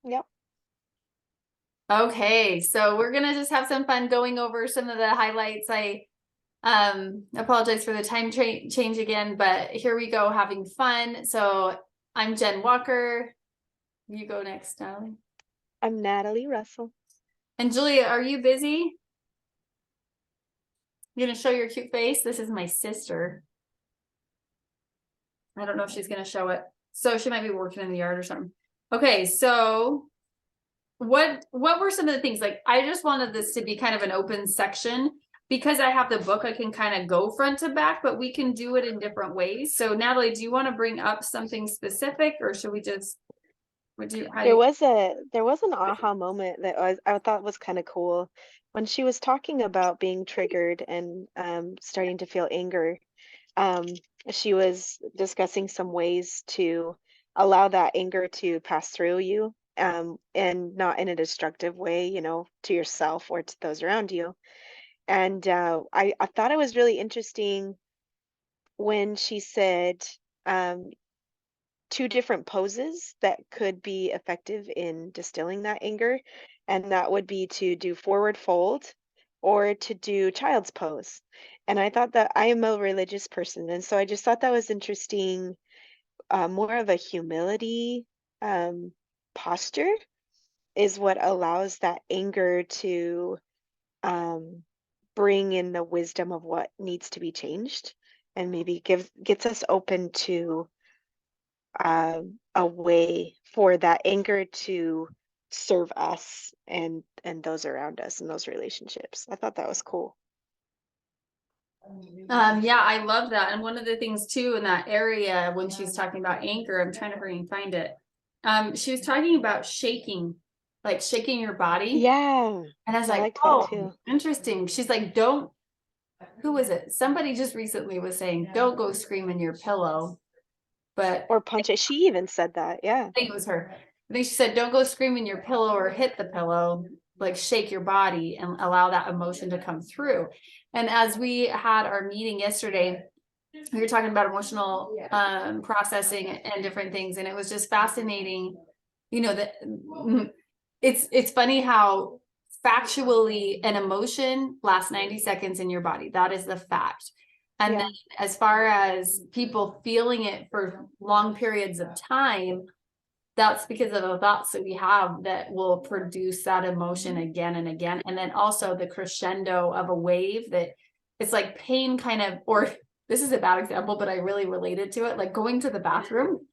Yep. Okay, so we're gonna just have some fun going over some of the highlights. I apologize for the time change again, but here we go, having fun. So I'm Jen Walker. You go next, Natalie. I'm Natalie Russell. And Julia, are you busy? You gonna show your cute face? This is my sister. I don't know if she's gonna show it. So she might be working in the yard or something. Okay, so what were some of the things? Like, I just wanted this to be kind of an open section because I have the book. I can kind of go front to back, but we can do it in different ways. So Natalie, do you want to bring up something specific, or should we just would you how do There you was an aha moment that I thought was kind of cool when she was talking about being triggered and starting to feel anger. Um, she was discussing some ways to allow that anger to pass through you, and not in a destructive way, to yourself or to those around you. And I thought it was really interesting when she said, um, two different poses that could be effective in distilling that anger, and that would be to do forward fold or to do child's pose. And I thought that I am a religious person, and so I just thought that was interesting, more of a humility um, posture is what allows that anger to um, bring in the wisdom of what needs to be changed, and maybe gets us open to a way for that anger to serve us and those around us in those relationships. I thought that was cool. yeah, I love that. And one of the things too in that area when she's talking about anger, I'm trying to hurry and find it. She was talking about shaking, like shaking your body. Yeah, And I was I like, liked that oh, too. interesting. She's like, don't, who was it? Somebody just recently was saying, don't go scream in your pillow. But Or punch it. She even said that. Yeah. I think it was her. I think she said, don't go scream in your pillow or hit the pillow, like shake your body and allow that emotion to come through. And as we had our meeting yesterday, we were talking about emotional processing and different things. And it was just fascinating, that it's funny how factually an emotion lasts 90 seconds in your body. That is the fact. And then Yeah. as far as people feeling it for long periods of time, that's because of the thoughts that we have that will produce that emotion again and again. And then also the crescendo of a wave that it's like pain kind of, or this is a bad example, but I really related to it, like going to the bathroom.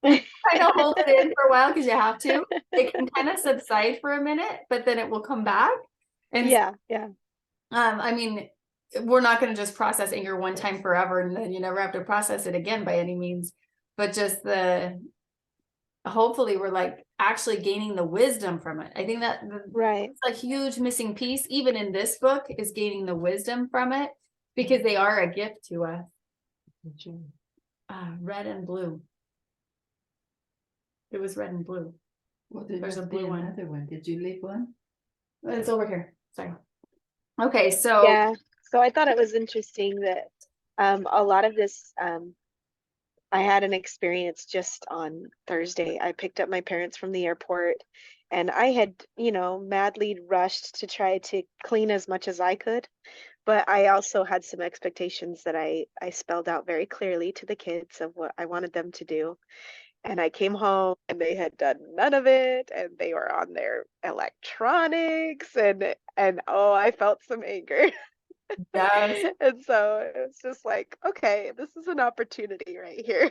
Kind of hold it in for a while because you have to. It can kind of subside for a minute, but then it will come back. And Yeah, yeah. I mean, we're not going to just process anger one time forever and then you never have to process it again by any means. But just the hopefully we're like actually gaining the wisdom from it. I think that Right. it's a huge missing piece, even in this book, is gaining the wisdom from it because they are a gift to us. Red and blue. It was red and blue. Well, there There's a must be blue one. another one. Did you leave one? It's over here. Sorry. Okay, so Yeah. So I thought it was interesting that a lot of this I had an experience just on Thursday. I picked up my parents from the airport and I had, madly rushed to try to clean as much as I could. But I also had some expectations that I spelled out very clearly to the kids of what I wanted them to do. And I came home and they had done none of it and they were on their electronics and oh, I felt some anger. yes. And so it's just like, okay, this is an opportunity right here.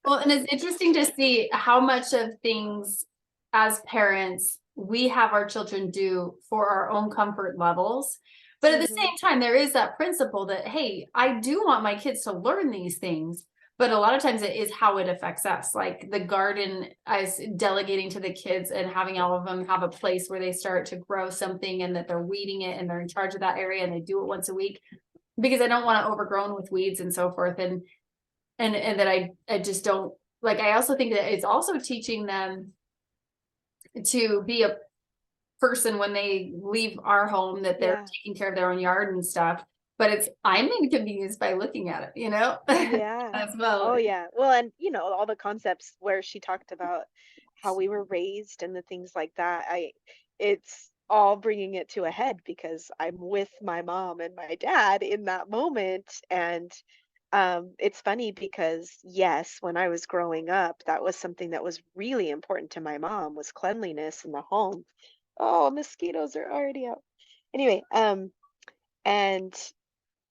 Well, and it's interesting to see how much of things as parents we have our children do for our own comfort levels. But at the Hmm. same time, there is that principle that, hey, I do want my kids to learn these things. But a lot of times it is how it affects us, like the garden as delegating to the kids and having all of them have a place where they start to grow something and that they're weeding it and they're in charge of that area and they do it once a week because I don't want it overgrown with weeds and so forth. And that I just don't like. I also think that it's also teaching them to be a person when they leave our home, that they're Yeah. taking care of their own yard and stuff. But it's I'm inconvenienced by looking at it, Yeah. as well. Oh yeah. Well, and all the concepts where she talked about how we were raised and the things like that, it's all bringing it to a head because I'm with my mom and my dad in that moment. And it's funny because yes, when I was growing up, that was something that was really important to my mom was cleanliness in the home. Oh, mosquitoes are already out. Anyway,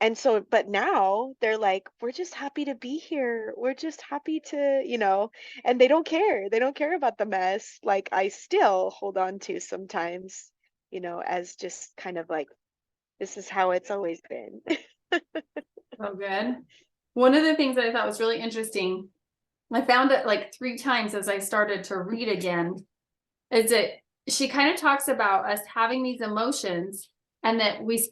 and so, but now they're like, we're just happy to be here. We're just happy to, and they don't care. They don't care about the mess. Like I still hold on to sometimes, as just kind of like, this is how it's always been. So good. One of the things that I thought was really interesting, I found it like 3 times as I started to read again, is that she kind of talks about us having these emotions and that we,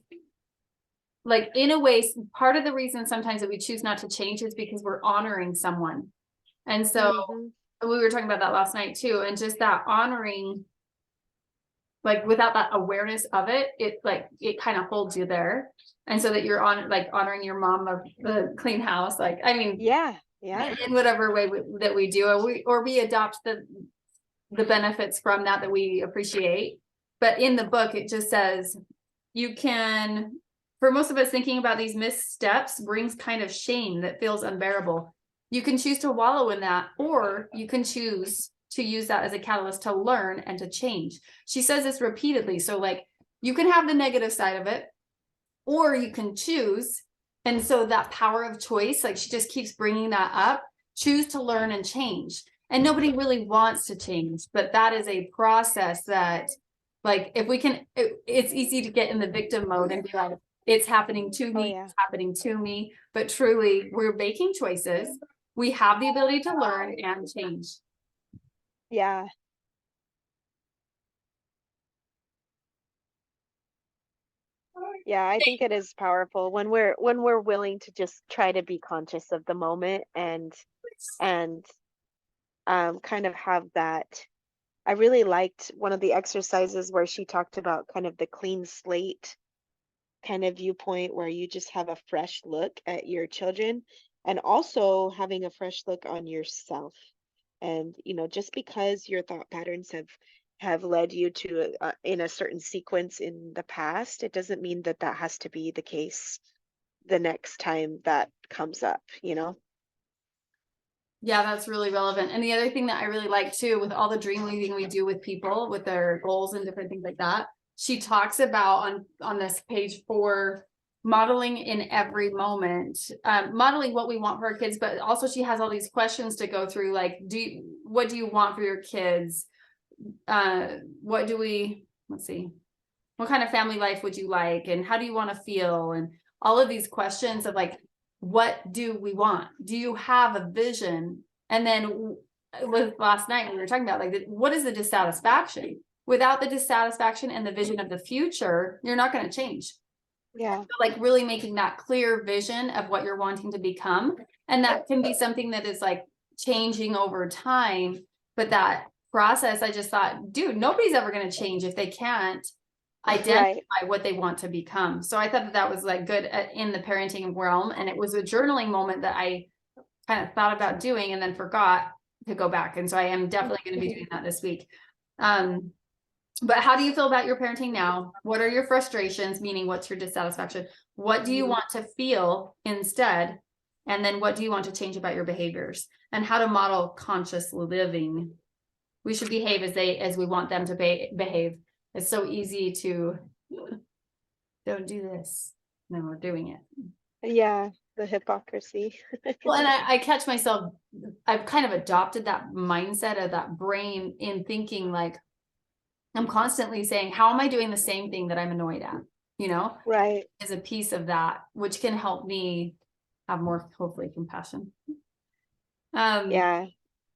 like, in a way, part of the reason sometimes that we choose not to change is because we're honoring someone. And so Mhm. we were talking about that last night too, and just that honoring, like without that awareness of it, it kind of holds you there. And so that you're honoring your mom of the clean house, like, I mean, Yeah, yeah, in whatever way that we do, or we adopt the benefits from that we appreciate. But in the book, it just says you can, for most of us, thinking about these missteps brings kind of shame that feels unbearable. You can choose to wallow in that, or you can choose to use that as a catalyst to learn and to change. She says this repeatedly. So like, you can have the negative side of it, or you can choose. And so that power of choice, like she just keeps bringing that up, choose to learn and change. And nobody really wants to change, but that is a process that, like, if we can, it's easy to get in the victim mode and be like, it's happening to oh me, yeah, it's happening to me. But truly, we're making choices. We have the ability to learn and change. yeah. Yeah, I think it is powerful when we're willing to just try to be conscious of the moment and kind of have that. I really liked one of the exercises where she talked about kind of the clean slate kind of viewpoint where you just have a fresh look at your children and also having a fresh look on yourself. And, just because your thought patterns have led you to in a certain sequence in the past, it doesn't mean that that has to be the case the next time that comes up. Yeah, that's really relevant. And the other thing that I really like too, with all the dream weaving we do with people with their goals and different things like that, she talks about on this page 4, modeling in every moment, modeling what we want for our kids, but also she has all these questions to go through, like, what do you want for your kids? What do we, let's see, what kind of family life would you like? And how do you want to feel? And all of these questions of like, what do we want? Do you have a vision? And then with last night, we were talking about like, what is the dissatisfaction? Without the dissatisfaction and the vision of the future, you're not going to change. Yeah. Like really making that clear vision of what you're wanting to become. And that can be something that is like changing over time. But that process, I just thought, dude, nobody's ever going to change if they can't identify Right. what they want to become. So I thought that was like good in the parenting realm. And it was a journaling moment that I kind of thought about doing and then forgot to go back. And so I am definitely going to be doing that this week. But how do you feel about your parenting now? What are your frustrations? Meaning, what's your dissatisfaction? What do you want to feel instead? And then what do you want to change about your behaviors? And how to model conscious living. We should behave as we want them to behave. It's so easy to don't do this. No, we're doing it. Yeah, the hypocrisy. Well, and I catch myself, I've kind of adopted that mindset of that brain in thinking like, I'm constantly saying, how am I doing the same thing that I'm annoyed at? Right. Is a piece of that, which can help me have more, hopefully, compassion. Yeah.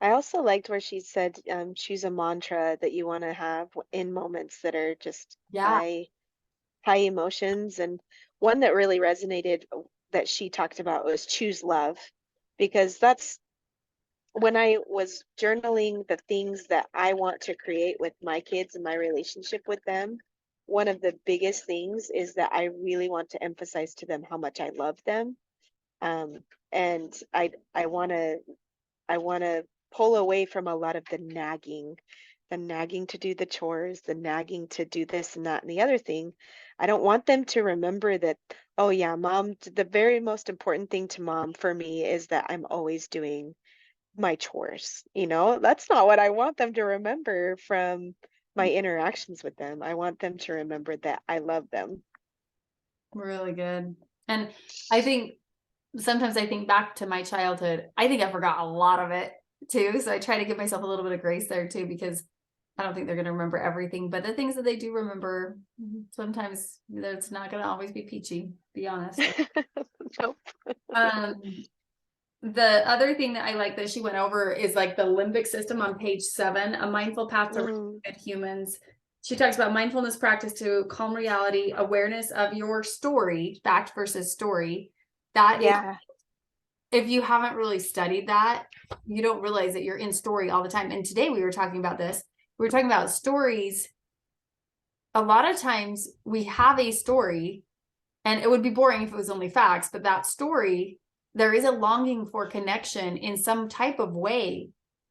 I also liked where she said choose a mantra that you want to have in moments that are just Yeah, high emotions. And one that really resonated that she talked about was choose love, because that's when I was journaling the things that I want to create with my kids and my relationship with them. One of the biggest things is that I really want to emphasize to them how much I love them. And I want to pull away from a lot of the nagging to do the chores, the nagging to do this and that and the other thing. I don't want them to remember that, oh yeah, the very most important thing to mom for me is that I'm always doing my chores. That's not what I want them to remember from my interactions with them. I want them to remember that I love them. Really good. And I think sometimes I think back to my childhood. I think I forgot a lot of it too. So I try to give myself a little bit of grace there too, because I don't think they're going to remember everything. But the things that they do remember, sometimes it's not going to always be peachy, be honest. Nope. Um, the other thing that I like that she went over is like the limbic system on page 7, a mindful path to Mm, good humans. She talks about mindfulness practice to calm reality, awareness of your story, fact versus story. That is, yeah. if you haven't really studied that, you don't realize that you're in story all the time. And today we were talking about this. We were talking about stories. A lot of times we have a story, and it would be boring if it was only facts, but that story, there is a longing for connection in some type of way.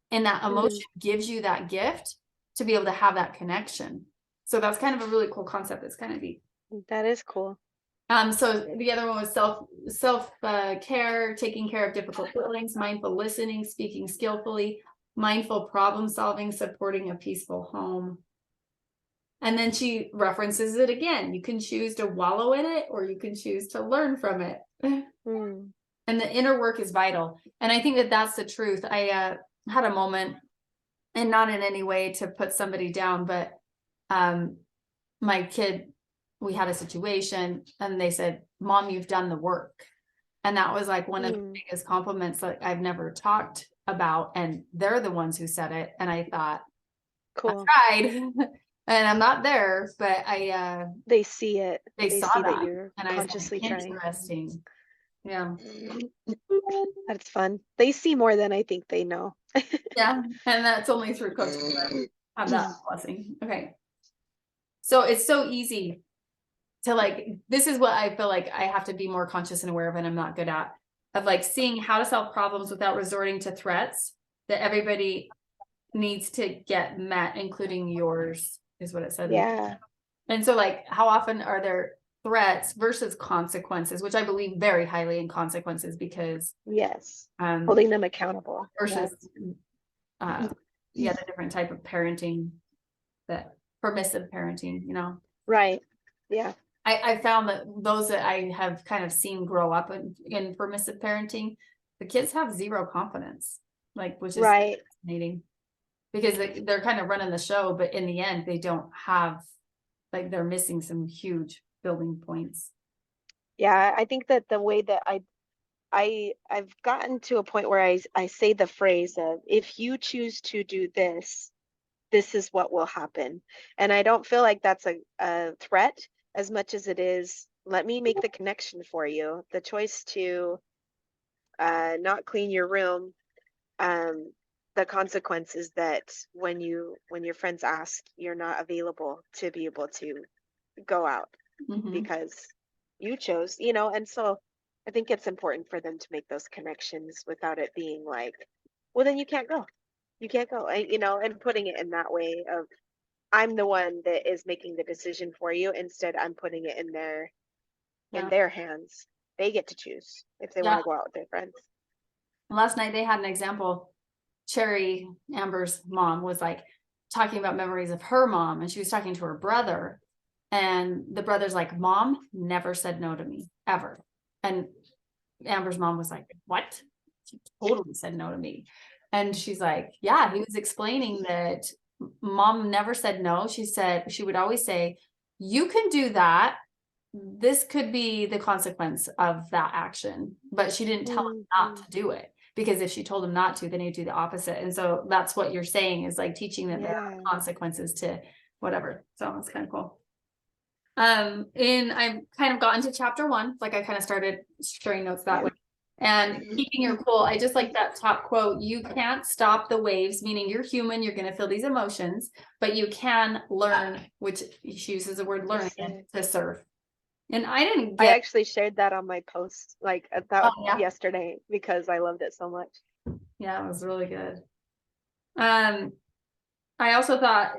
And that emotion gives you that gift to be able to have that connection. So that's kind of a really cool concept. It's kind of deep. That is cool. So the other one was self care, taking care of difficult feelings, mindful listening, speaking skillfully, mindful problem solving, supporting a peaceful home. And then she references it again. You can choose to wallow in it, or you can choose to learn from it. Mm, And the inner work is vital. And I think that that's the truth. I had a moment, and not in any way to put somebody down, but my kid, we had a situation and they said, Mom, you've done the work. And that was like one of the biggest compliments that I've never talked about. And they're the ones who said it. And I thought, cool. I tried and I'm not there, but They see it. they They saw see that that. you're And I was consciously like, trying. interesting. Yeah. That's fun. They see more than I think they know. Yeah. And that's only through coaching. I have that blessing. Okay. So it's so easy to like, this is what I feel like I have to be more conscious and aware of, and I'm not good at, of like seeing how to solve problems without resorting to threats that everybody needs to get met, including yours, is what it said. Yeah. And so like, how often are there threats versus consequences, which I believe very highly in consequences, because Yes. Holding them accountable. versus the different type of parenting, that permissive parenting, Right. Yeah. I found that those that I have kind of seen grow up in permissive parenting, the kids have zero confidence, like, which is Right. fascinating, because they're kind of running the show, but in the end, they don't have, like, they're missing some huge building points. Yeah. I think that the way that I've gotten to a point where I say the phrase of, if you choose to do this, this is what will happen. And I don't feel like that's a threat as much as it is, let me make the connection for you. The choice to not clean your room, um, the consequence is that when your friends ask, you're not available to be able to go out because you chose, and so I think it's important for them to make those connections without it being like, well, then you can't go. You can't go. And putting it in that way of, I'm the one that is making the decision for you. Instead, I'm putting it in Yeah. their hands. They get to choose if they want Yeah. to go out with their friends. Last night they had an example. Cherry, Amber's mom, was like talking about memories of her mom, and she was talking to her brother, and the brother's like, Mom never said no to me, ever. And Amber's mom was like, what? She totally said no to me. And she's like, yeah, he was explaining that Mom never said no. She said, she would always say, you can do that. This could be the consequence of that action. But she didn't tell him not to do it, because if she told him not to, then he'd do the opposite. And so that's what you're saying, is like teaching that there are consequences to whatever. So it's kind of cool. And I've kind of gotten to chapter 1, like I kind of started sharing notes that way. And keeping your cool, I just like that top quote, you can't stop the waves, meaning you're human, you're going to feel these emotions, but you can learn, which she uses the word learn, to surf. And I didn't I get, actually shared that on my post, like, yeah. yesterday, because I loved it so much. Yeah, it was really good. I also thought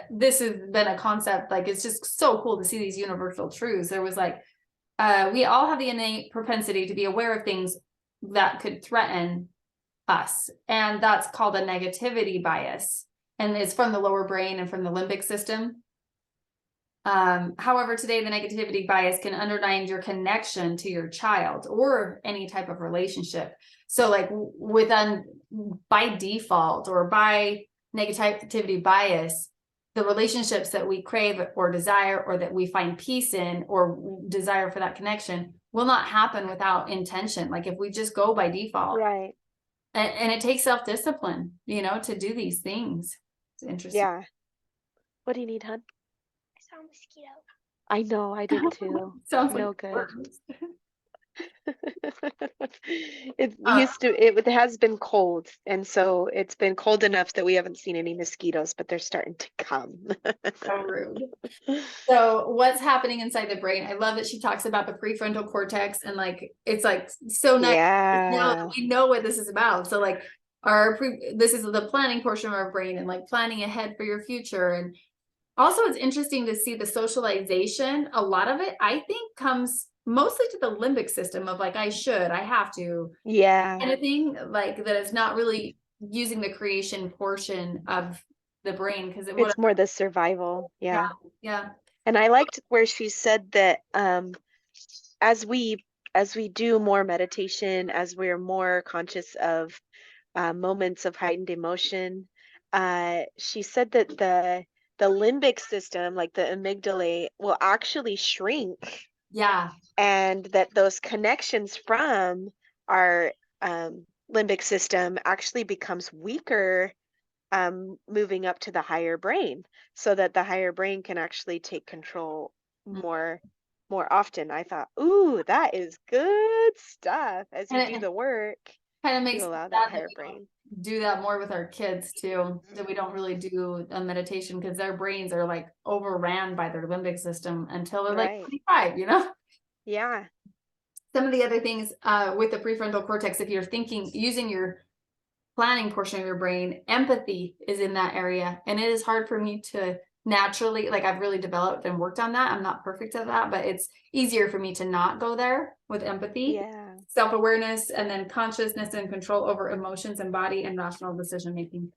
this has been a concept, like it's just so cool to see these universal truths. There was like, we all have the innate propensity to be aware of things that could threaten us, and that's called a negativity bias, and it's from the lower brain and from the limbic system. However, today the negativity bias can undermine your connection to your child or any type of relationship. So like by default or by negativity bias, the relationships that we crave or desire, or that we find peace in or desire for that connection, will not happen without intention. Like if we just go by default, Right. and it takes self-discipline, to do these things. It's interesting. Yeah. What do you need, hon? I saw a mosquito. I know, I did too. Sounds No like good. birds. It has been cold, and so it's been cold enough that we haven't seen any mosquitoes, but they're starting to come. So rude. So what's happening inside the brain? I love that she talks about the prefrontal cortex, and like it's like so nice now Yeah. that we know what this is about. So like this is the planning portion of our brain, and like planning ahead for your future. And also it's interesting to see the socialization. A lot of it, I think, comes mostly to the limbic system of like, I have to, Yeah. anything like that is not really using the creation portion of the brain, because It's more the survival. Yeah. yeah. And I liked where she said that as we do more meditation, as we're more conscious of moments of heightened emotion, she said that the limbic system, like the amygdala, will actually shrink, Yeah. and that those connections from our limbic system actually becomes weaker, moving up to the higher brain, so that the higher brain can actually take control more often. I thought, ooh, that is good stuff. As you And do it the work, kind of makes you me allow sad that that higher we don't brain. do that more with our kids too, that we don't really do a meditation, because their brains are like overran by their limbic system until they're like Right. 25. Yeah. Some of the other things with the prefrontal cortex, if you're thinking using your planning portion of your brain, empathy is in that area, and it is hard for me to naturally, like, I've really developed and worked on that. I'm not perfect at that, but it's easier for me to not go there with empathy. Yeah. Self-awareness, and then consciousness and control over emotions and body and rational decision making.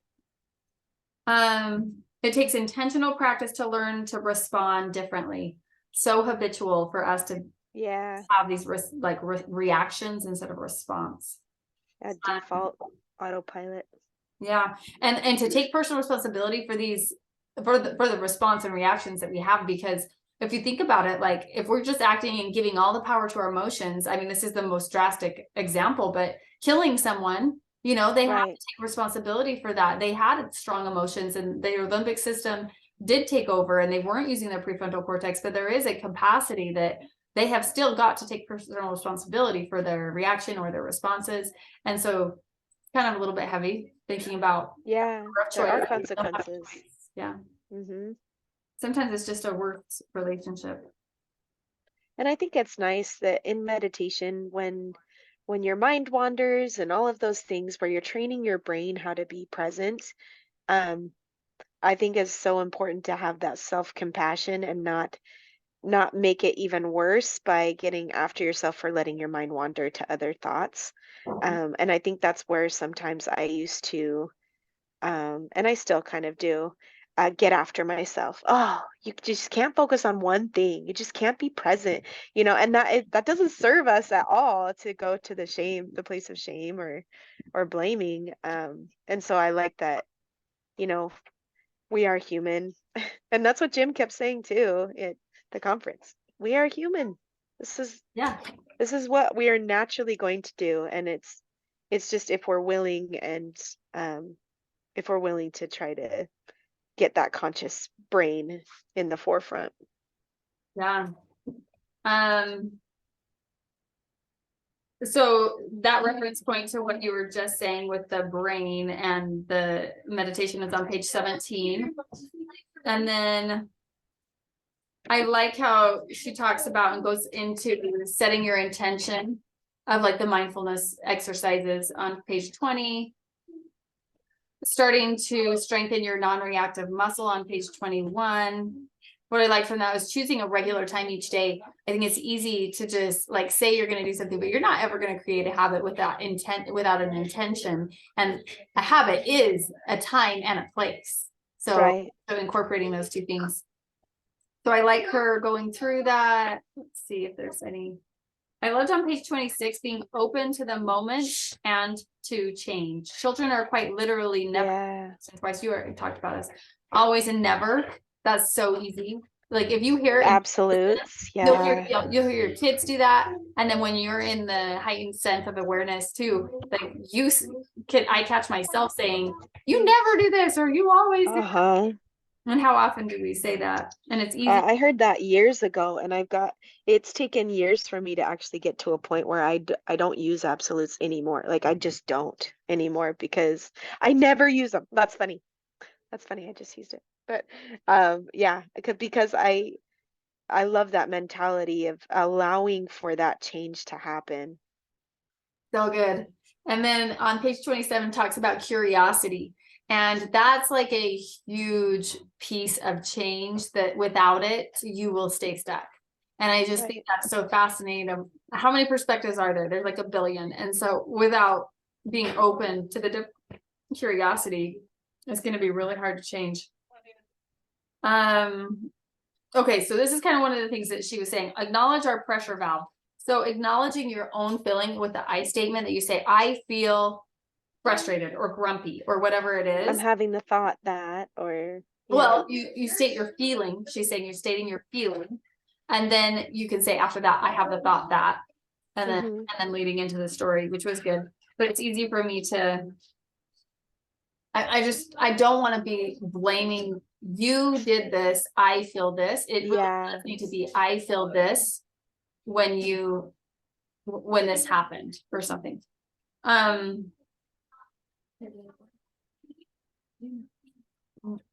It takes intentional practice to learn to respond differently. So habitual for us to Yeah. have these reactions instead of response. A default autopilot. Yeah, and to take personal responsibility for these, for the response and reactions that we have, because if you think about it, like if we're just acting and giving all the power to our emotions, I mean, this is the most drastic example, but killing someone, they have to Right. take responsibility for that. They had strong emotions, and their limbic system did take over, and they weren't using their prefrontal cortex, but there is a capacity that they have still got to take personal responsibility for their reaction or their responses. And so kind of a little bit heavy thinking about Yeah. rough There are choice. consequences. Yeah. Mm-hmm. Sometimes it's just a worse relationship. And I think it's nice that in meditation, when your mind wanders and all of those things, where you're training your brain how to be present, um, I think it's so important to have that self-compassion and not make it even worse by getting after yourself for letting your mind wander to other thoughts. And I think that's where sometimes I used to, and I still kind of do, get after myself. Oh, you just can't focus on one thing. You just can't be present, and that doesn't serve us at all, to go to the place of shame or blaming. And so I like that, you know, we are human, and that's what Jim kept saying too at the conference. We are human. This is Yeah. this is what we are naturally going to do, and it's just if we're willing, and if we're willing to try to get that conscious brain in the forefront. Yeah. So that reference point to what you were just saying with the brain and the meditation is on page 17. And then I like how she talks about and goes into setting your intention of like the mindfulness exercises on page 20. starting to strengthen your non-reactive muscle on page 21. What I like from that was choosing a regular time each day. I think it's easy to just like say you're going to do something, but you're not ever going to create a habit without an intention. And a habit is a time and a place. So, Right. so incorporating those two things. So I like her going through that. Let's see if there's any. I loved on page 26 being open to the moment and to change. Children are quite literally never. Yeah. Twice you already talked about this. Always and never. That's so easy. Like if you hear it, Absolutes. you'll hear Yeah. you'll hear your kids do that, and then when you're in the heightened sense of awareness too, like I catch myself saying, "You never do this," or "You always do." Uh-huh. And how often do we say that? And it's easy. I heard that years ago, and it's taken years for me to actually get to a point where I don't use absolutes anymore. Like I just don't anymore because I never use them. That's funny. That's funny. I just used it. But yeah, because I love that mentality of allowing for that change to happen. So good. And then on page 27 talks about curiosity. And that's like a huge piece of change that without it, you will stay stuck. And I just think that's so fascinating. How many perspectives are there? There's like a billion. And so without being open to the curiosity, it's going to be really hard to change. Okay, so this is kind of one of the things that she was saying. Acknowledge our pressure valve. So acknowledging your own feeling with the I statement that you say, I feel frustrated or grumpy or whatever it is. I'm having the thought that, or well, you state your feeling. She's saying you're stating your feeling. And then you can say after that, I have the thought that, and then leading into the story, which was good. But it's easy for me to I don't want to be blaming you did this, I feel this. It really does need to be I feel this when this happened or something.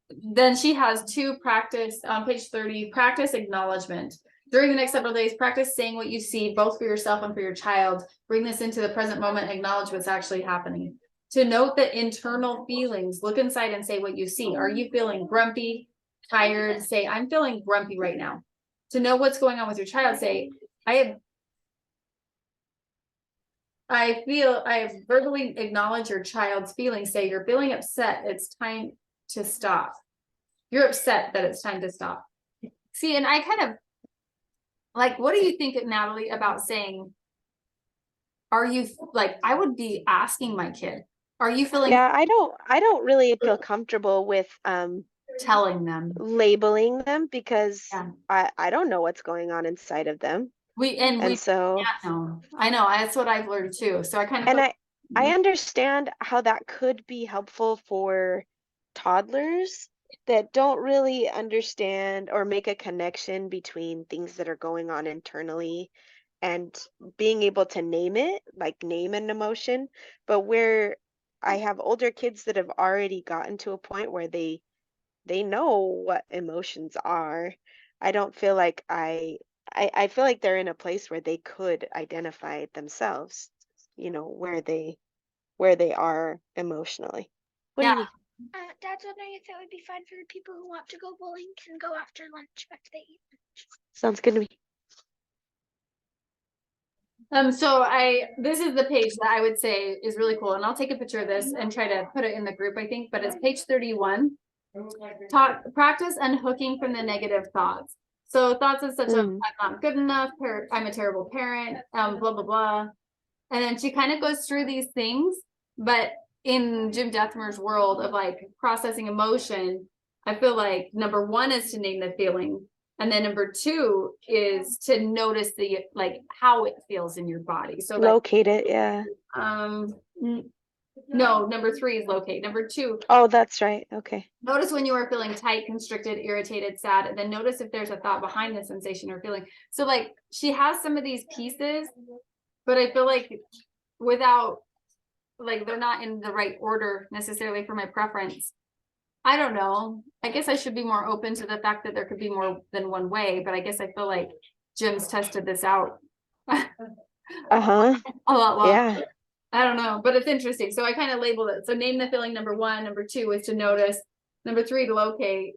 Then she has two practice on page 30, practice acknowledgement. During the next several days, practice saying what you see, both for yourself and for your child. Bring this into the present moment, acknowledge what's actually happening. To note the internal feelings, look inside and say what you see. Are you feeling grumpy, tired? Say, I'm feeling grumpy right now. To know what's going on with your child, say, I have verbally acknowledged your child's feelings. Say, you're feeling upset. It's time to stop. You're upset that it's time to stop. See, and I kind of like, what do you think, Natalie, about saying, are you like, I would be asking my kid, are you feeling? Yeah, I don't really feel comfortable with telling them, labeling them, because I don't know what's going on inside of them. So I know that's what I've learned too. So I kind of, and I understand how that could be helpful for toddlers that don't really understand or make a connection between things that are going on internally and being able to name it, like name an emotion. But where I have older kids that have already gotten to a point where they know what emotions are, I don't feel like I feel like they're in a place where they could identify it themselves, where they are emotionally. What do you mean? Dad's wondering if it would be fun for the people who want to go bowling can go after lunch after they eat lunch. Sounds good to me. So this is the page that I would say is really cool, and I'll take a picture of this and try to put it in the group, I think, but it's page 31. Practice unhooking from the negative thoughts. So thoughts as such as I'm not good enough, I'm a terrible parent, blah, blah, blah. And then she kind of goes through these things, but in Jim Dethmer's world of like processing emotion, I feel like number one is to name the feeling. And then number two is to notice the, like, how it feels in your body. So locate it. Yeah. No, number three is locate. Number two. Oh, that's right. Okay. Notice when you are feeling tight, constricted, irritated, sad, and then notice if there's a thought behind the sensation or feeling. So like she has some of these pieces, but I feel like without, like, they're not in the right order necessarily for my preference. I don't know. I guess I should be more open to the fact that there could be more than one way, but I guess I feel like Jim's tested this out. A lot longer. Yeah. I don't know, but it's interesting. So I kind of labeled it. So name the feeling, number 1, number 2 is to notice, number 3 to locate,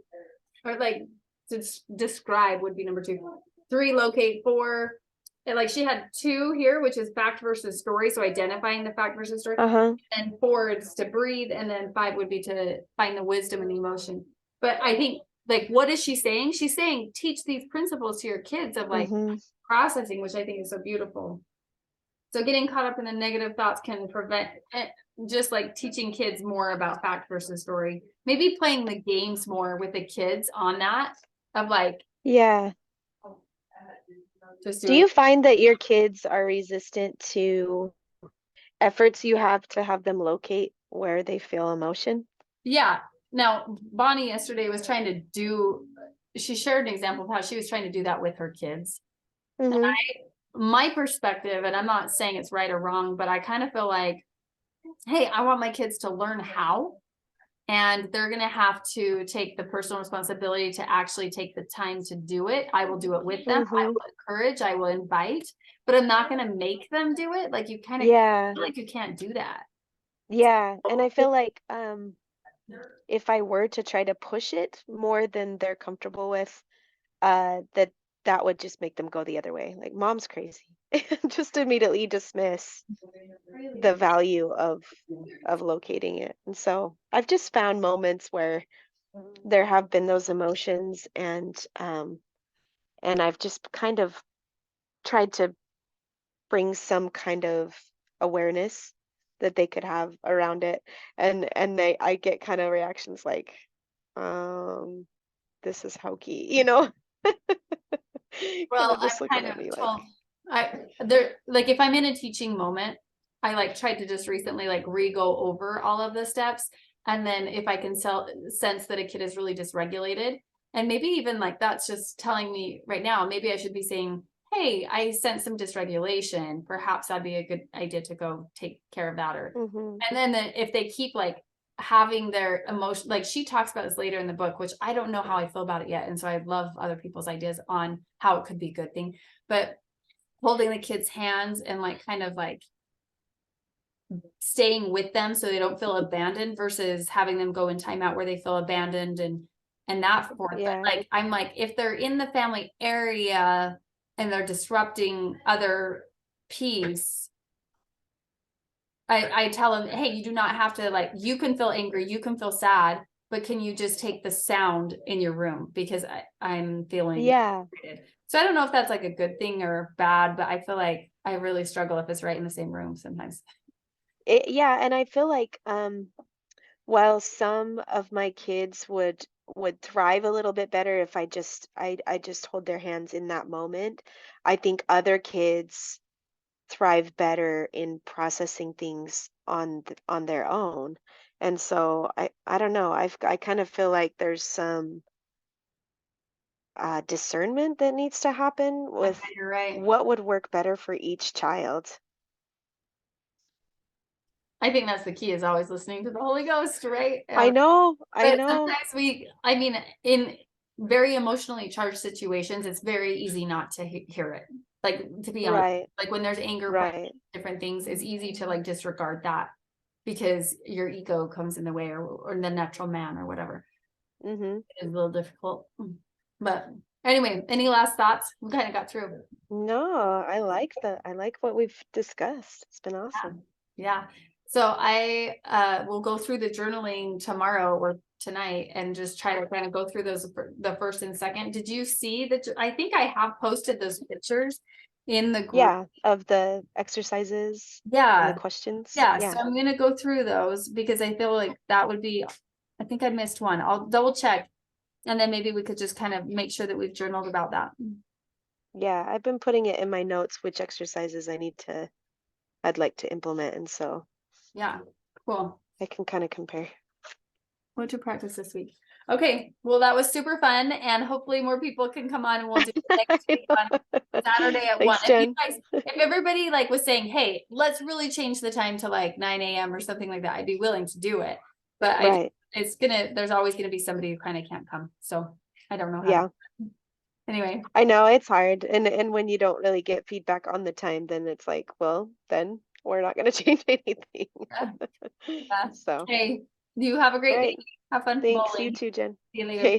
or like to describe would be number 2. 3, locate. 4, and like she had 2 here, which is fact versus story. So identifying the fact versus story. Uh-huh. And 4 is to breathe, and then 5 would be to find the wisdom and the emotion. But I think, like, what is she saying? She's saying teach these principles to your kids of like Mm-hmm. processing, which I think is so beautiful. So getting caught up in the negative thoughts can prevent just like teaching kids more about fact versus story. Maybe playing the games more with the kids on that of like Yeah. just Do doing. you find that your kids are resistant to efforts you have to have them locate where they feel emotion? Yeah. Now Bonnie yesterday was trying to do. She shared an example of how she was trying to do that with her kids. Mm-hmm. My perspective, and I'm not saying it's right or wrong, but I kind of feel like, hey, I want my kids to learn how, and they're going to have to take the personal responsibility to actually take the time to do it. I will do it with them. I Mm-hmm. will encourage, I will invite, but I'm not going to make them do it. Like you kind of Yeah. feel like you can't do that. Yeah. And I feel like if I were to try to push it more than they're comfortable with, that would just make them go the other way. Like mom's crazy. Just immediately dismiss the value of locating it. And so I've just found moments where there have been those emotions, and I've just kind of tried to bring some kind of awareness that they could have around it. And I get kind of reactions like, um, this is hokey, you know? Kind Well, of just I've looking kind at of me like, told there like if I'm in a teaching moment, I like tried to just recently like re-go over all of the steps. And then if I can sense that a kid is really dysregulated, and maybe even like that's just telling me right now, maybe I should be saying, hey, I sense some dysregulation. Perhaps that'd be a good idea to go take care of that. Or mm-hmm, and then if they keep like having their emotion, like she talks about this later in the book, which I don't know how I feel about it yet. And so I love other people's ideas on how it could be a good thing. But holding the kids' hands and like kind of like staying with them so they don't feel abandoned versus having them go in timeout where they feel abandoned and that forth. But yeah, like I'm like, if they're in the family area and they're disrupting other peace, I tell them, hey, you do not have to, like, you can feel angry, you can feel sad, but can you just take the sound in your room because I'm feeling yeah. frustrated. So I don't know if that's like a good thing or bad, but I feel like I really struggle if it's right in the same room sometimes. Yeah, and I feel like while some of my kids would thrive a little bit better if I just hold their hands in that moment, I think other kids thrive better in processing things on their own. And so I don't know. I kind of feel like there's some discernment that needs to happen with You're right. what would work better for each child. I think that's the key, is always listening to the Holy Ghost, right? I know, I But know. sometimes I mean, in very emotionally charged situations, it's very easy not to hear it. Like, to be honest, Right, like when there's anger, right. different things, it's easy to like disregard that because your ego comes in the way, or the natural man or whatever. Mm-hmm. It's a little difficult. But anyway, any last thoughts? We kind of got through. No, I like that. I like what we've discussed. It's been awesome. Yeah. So I will go through the journaling tomorrow or tonight and just try to kind of go through those, the first and second. Did you see that? I think I have posted those pictures in the group. Yeah, of the exercises and the Yeah. questions. Yeah. Yeah. So I'm going to go through those because I feel like that would be, I think I missed one. I'll double check. And then maybe we could just kind of make sure that we've journaled about that. Yeah, I've been putting it in my notes which exercises I'd like to implement, and so Yeah. Cool. I can kind of compare. What to practice this week. Okay, well, that was super fun, and hopefully more people can come on, and we'll do it next week on Saturday at 1. Thanks, Jen. If everybody like was saying, hey, let's really change the time to like 9 a.m. or something like that, I'd be willing to do it. But Right. there's always gonna be somebody who kind of can't come. So I don't know how. Yeah. Anyway, I know it's hard. And when you don't really get feedback on the time, then it's like, well, then we're not going to change anything. Yeah. So, Hey, you have a great day. right. Have fun Thanks. You bowling. too, Jen. See you later. Okay.